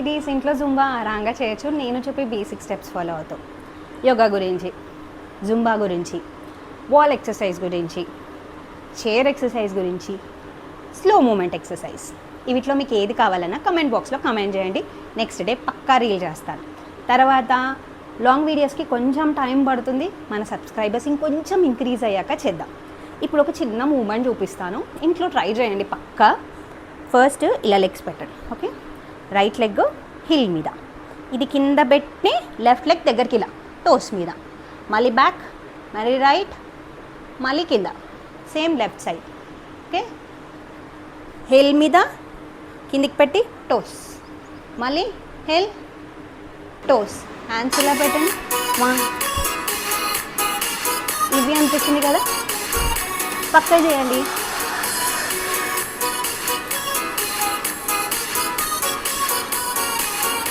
Ladies ఇంట్లో Zumba ఆరాంగా చేయొచ్చు. నేను చెప్పి బేసిక్ స్టెప్స్ ఫాలో అవుతాం. యోగా గురించి, జుంబా గురించి, వాల్ ఎక్సర్సైజ్ గురించి, చైర్ ఎక్సర్సైజ్ గురించి, స్లో మూమెంట్ ఎక్సర్సైజ్, వీటిలో మీకు ఏది కావాలన్నా కమెంట్ బాక్స్లో కమెంట్ చేయండి. నెక్స్ట్ డే పక్కా రీల్ చేస్తాను. తర్వాత లాంగ్ వీడియోస్కి కొంచెం టైం పడుతుంది. మన సబ్స్క్రైబర్స్ ఇంకొంచెం ఇంక్రీజ్ అయ్యాక చేద్దాం. ఇప్పుడు ఒక చిన్న మూమెంట్ చూపిస్తాను, ఇంట్లో ట్రై చేయండి పక్కా. ఫస్ట్ ఇలా లెగ్స్ పెట్టండి. ఓకే, రైట్ లెగ్ హిల్ మీద, ఇది కింద పెట్టి లెఫ్ట్ లెగ్ దగ్గరికి ఇలా టోస్ మీద, మళ్ళీ బ్యాక్, మళ్ళీ రైట్, మళ్ళీ కింద, same left side. Okay, hill మీద కిందికి పెట్టి టోస్, మళ్ళీ హిల్ టోస్, హ్యాండ్స్ ఇలా పెట్టండి. ఇవి అనిపిస్తుంది కదా, పక్కా చేయండి.